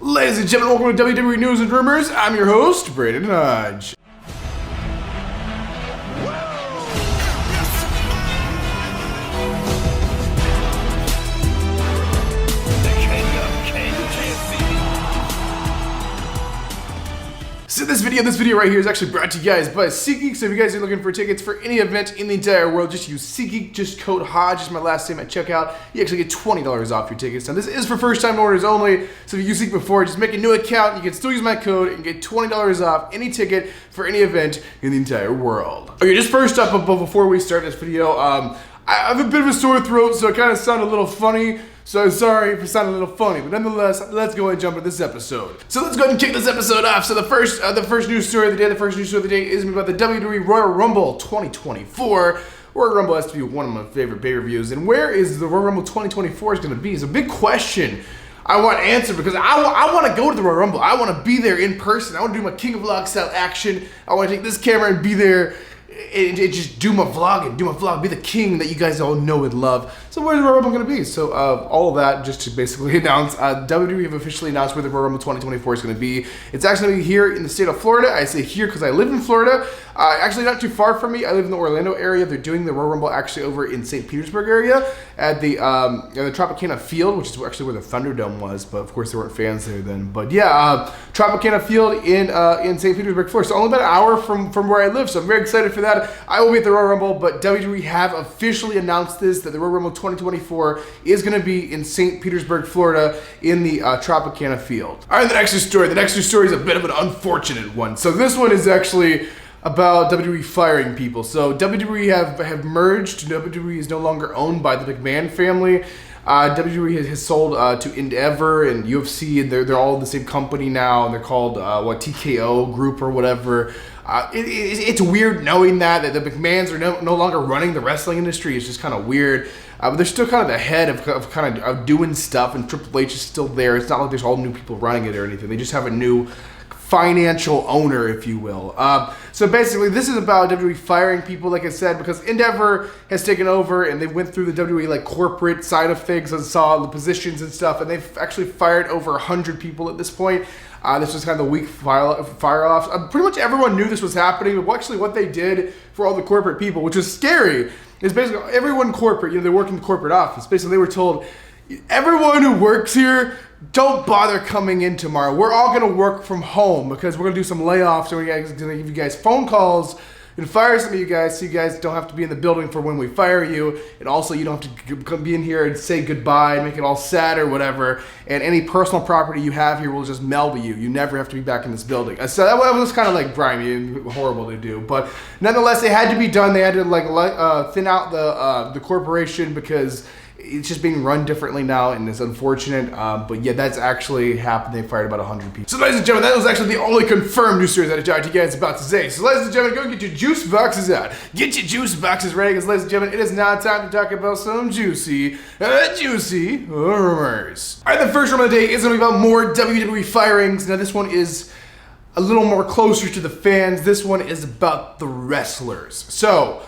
Ladies and gentlemen, welcome to WWE News and Rumors. I'm your host, Braden Hodge. So this video right here is actually brought to you guys by SeatGeek. So if you guys are looking for tickets for any event in the entire world, just use SeatGeek, just code Hodge, is my last name at checkout. You actually get $20 off your tickets. Now this is for first time orders only, so if you used SeatGeek before, just make a new account. You can still use my code and get $20 off any ticket for any event in the entire world. Okay, just first up, but before we start this video, I have a bit of a sore throat, so it kind of sounded a little funny. So sorry if it sounded a little funny, but nonetheless, let's go ahead and jump into this episode. So let's go ahead and kick this episode off. So the first news story of the day, is about the WWE Royal Rumble 2024. Royal Rumble has to be one of my favorite pay-per-views, and where is the Royal Rumble 2024 is going to be? It's a big question. I want to answer because I want to go to the Royal Rumble. I want to be there in person. I want to do my King of Vlog style action. I want to take this camera and be there. And just do my vlog, be the king that you guys all know and love. So where's the Royal Rumble going to be? So all of that just to basically announce, WWE have officially announced where the Royal Rumble 2024 is going to be. It's actually going to be here in the state of Florida. I say here because I live in Florida. Actually not too far from me. I live in the Orlando area. They're doing the Royal Rumble actually over in St. Petersburg area at the Tropicana Field, which is actually where the Thunderdome was, but of course there weren't fans there then. But yeah, Tropicana Field in St. Petersburg, Florida. So only about an hour from where I live, so I'm very excited for that. I will be at the Royal Rumble, but WWE have officially announced this, that the Royal Rumble 2024 is going to be in St. Petersburg, Florida, in the Tropicana Field. All right, the next news story. The next news story is a bit of an unfortunate one. So this one is actually about WWE firing people. So WWE have merged. WWE is no longer owned by the McMahon family. WWE has sold to Endeavor and UFC, and they're all in the same company now, and they're called TKO Group or whatever. It's weird knowing that the McMahons are no longer running the wrestling industry. It's just kind of weird. But they're still kind of the head of doing stuff, and Triple H is still there. It's not like there's all new people running it or anything. They just have a new financial owner, if you will. So basically, this is about WWE firing people, like I said, because Endeavor has taken over and they went through the WWE like corporate side of things and saw the positions and stuff, and they've actually fired over 100 people at this point. This was kind of the week fire-offs. Pretty much everyone knew this was happening, but actually what they did for all the corporate people, which was scary, is basically everyone corporate, they work in the corporate office. Basically, they were told, everyone who works here, don't bother coming in tomorrow. We're all going to work from home because we're going to do some layoffs, and we're going to give you guys phone calls and fire some of you guys so you guys don't have to be in the building for when we fire you. And also, you don't have to come be in here and say goodbye and make it all sad or whatever. And any personal property you have here will just mail to you. You never have to be back in this building. So that was kind of like grimy and horrible to do. But nonetheless, it had to be done. They had to thin out the corporation because it's just being run differently now, and it's unfortunate. But yeah, that's actually happened. They fired about 100 people. So ladies and gentlemen, that was actually the only confirmed news stories that I talked to you guys about today. So ladies and gentlemen, go get your juice boxes out. Get your juice boxes ready, because ladies and gentlemen, it is now time to talk about some juicy rumors. All right, the first rumor of the day is going to be about more WWE firings. Now this one is a little more closer to the fans. This one is about the wrestlers. So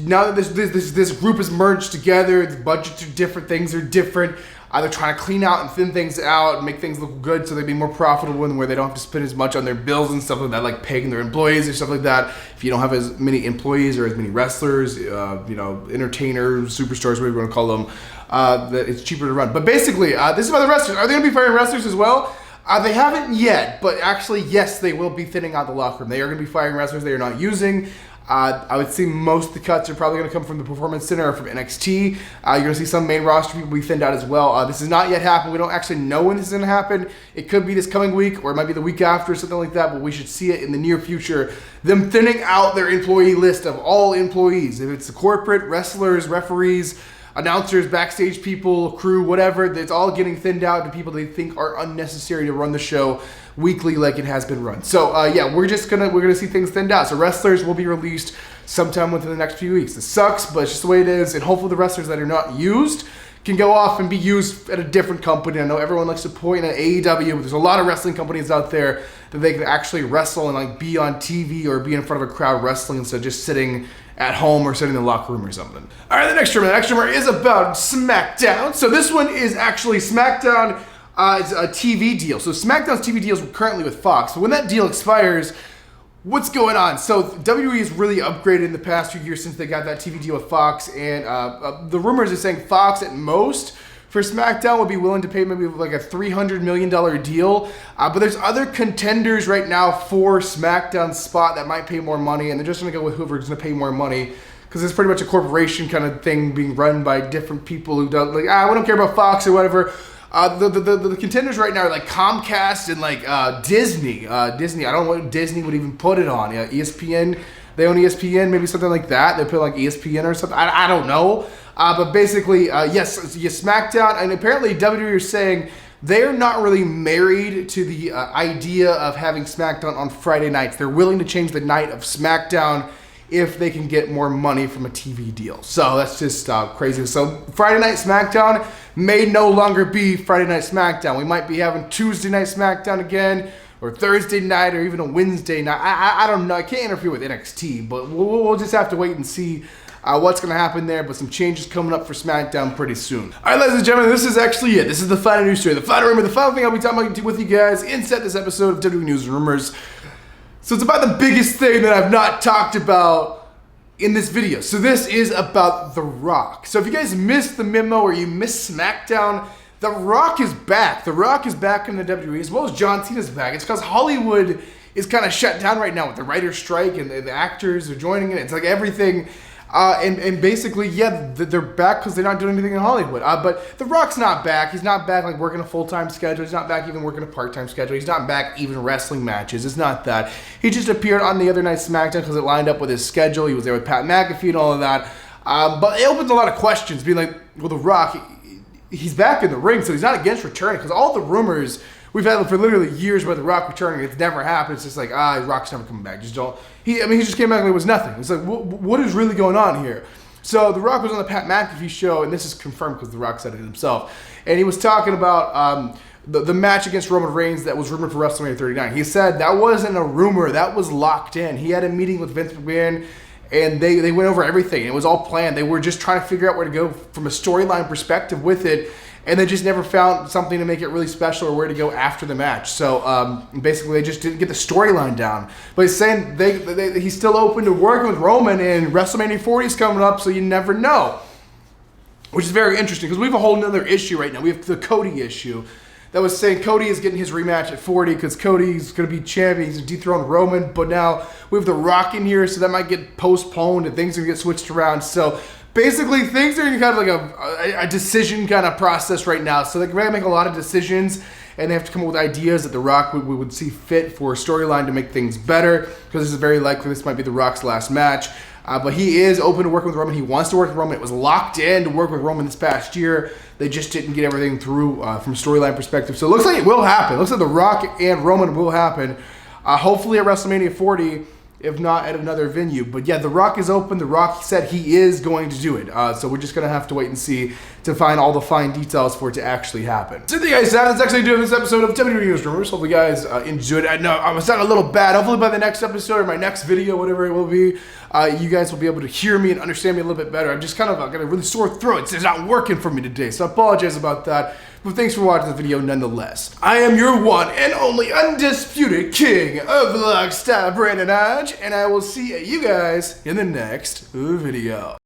now that this group is merged together, the budgets are different, things are different. They're trying to clean out and thin things out and make things look good so they be more profitable and where they don't have to spend as much on their bills and stuff like that, like paying their employees or stuff like that. If you don't have as many employees or as many wrestlers, entertainers, superstars, whatever you want to call them, that it's cheaper to run. But basically, this is about the wrestlers. Are they going to be firing wrestlers as well? They haven't yet, but actually, yes, they will be thinning out the locker room. They are going to be firing wrestlers they are not using. I would say most of the cuts are probably going to come from the Performance Center or from NXT. You're going to see some main roster people be thinned out as well. This has not yet happened. We don't actually know when this is going to happen. It could be this coming week, or it might be the week after or something like that, but we should see it in the near future. Them thinning out their employee list of all employees. If it's the corporate, wrestlers, referees, announcers, backstage people, crew, whatever, it's all getting thinned out to people they think are unnecessary to run the show weekly like it has been run. So yeah, we're gonna see things thinned out. So wrestlers will be released sometime within the next few weeks. This sucks, but it's just the way it is. And hopefully the wrestlers that are not used can go off and be used at a different company. I know everyone likes to point at AEW, but there's a lot of wrestling companies out there that they can actually wrestle and like be on TV or be in front of a crowd wrestling instead of just sitting at home or sitting in the locker room or something. All right, the next rumor is about SmackDown. So this one is actually SmackDown is a TV deal. So SmackDown's TV deal is currently with Fox. So when that deal expires, what's going on? So WWE has really upgraded in the past few years since they got that TV deal with Fox, and the rumors are saying Fox at most for SmackDown would be willing to pay maybe like a $300 million deal. But there's other contenders right now for SmackDown's spot that might pay more money, and they're just going to go with whoever's going to pay more money, because it's pretty much a corporation kind of thing being run by different people who don't, like, we don't care about Fox or whatever. The contenders right now are like Comcast and like Disney. Disney, I don't know what Disney would even put it on. ESPN, they own ESPN, maybe something like that. They put like ESPN or something. I don't know. But basically, yes, SmackDown, and apparently WWE are saying they're not really married to the idea of having SmackDown on Friday nights. They're willing to change the night of SmackDown if they can get more money from a TV deal. So that's just crazy. So Friday Night SmackDown may no longer be Friday Night SmackDown. We might be having Tuesday Night SmackDown again, or Thursday night, or even a Wednesday night. I don't know. I can't interfere with NXT, but we'll just have to wait and see what's going to happen there. But some changes coming up for SmackDown pretty soon. All right, ladies and gentlemen, this is actually it. This is the final news story, the final rumor, the final thing I'll be talking about with you guys in this episode of WWE News and Rumors. So it's about the biggest thing that I've not talked about in this video. So this is about The Rock. So if you guys missed the memo or you missed SmackDown, The Rock is back. The Rock is back in the WWE, as well as John Cena's back. It's because Hollywood is kind of shut down right now with the writer's strike, and the actors are joining it. It's like everything. And basically, yeah, they're back because they're not doing anything in Hollywood. But The Rock's not back. He's not back like working a full-time schedule. He's not back even working a part-time schedule. He's not back even wrestling matches. It's not that. He just appeared on the other night's SmackDown because it lined up with his schedule. He was there with Pat McAfee and all of that. But it opens a lot of questions, being like, well, The Rock, he's back in the ring, so he's not against returning, because all the rumors we've had for literally years about The Rock returning, it's never happened. It's just like, Rock's never coming back. Just don't. He just came back and it was nothing. It's like, what is really going on here? So The Rock was on the Pat McAfee show, and this is confirmed because The Rock said it himself. And he was talking about the match against Roman Reigns that was rumored for WrestleMania 39. He said that wasn't a rumor. That was locked in. He had a meeting with Vince McMahon, and they went over everything. It was all planned. They were just trying to figure out where to go from a storyline perspective with it, and they just never found something to make it really special or where to go after the match. So basically, they just didn't get the storyline down. But he's saying he's still open to working with Roman, and WrestleMania 40 is coming up, so you never know. Which is very interesting, because we have a whole nother issue right now. We have the Cody issue that was saying Cody is getting his rematch at 40 because Cody's going to be champion. He's going to dethrone Roman. But now we have The Rock in here, so that might get postponed and things are going to get switched around. So basically, things are kind of like a decision kind of process right now. So they're going to make a lot of decisions, and they have to come up with ideas that The Rock would see fit for a storyline to make things better, because this is very likely this might be The Rock's last match. But he is open to working with Roman. He wants to work with Roman. It was locked in to work with Roman this past year. They just didn't get everything through from a storyline perspective. So it looks like it will happen. It looks like The Rock and Roman will happen. Hopefully at WrestleMania 40, if not at another venue. But yeah, The Rock is open. The Rock said he is going to do it. So we're just going to have to wait and see to find all the fine details for it to actually happen. So there you guys have it. That's actually doing this episode of WWE News Rumors. Hopefully you guys enjoyed it. I know I was sounding a little bad. Hopefully by the next episode or my next video, whatever it will be, you guys will be able to hear me and understand me a little bit better. I'm just kind of got a really sore throat. It's not working for me today, so I apologize about that. But thanks for watching the video nonetheless. I am your one and only undisputed king of vlog style, Brandon Hodge, and I will see you guys in the next video.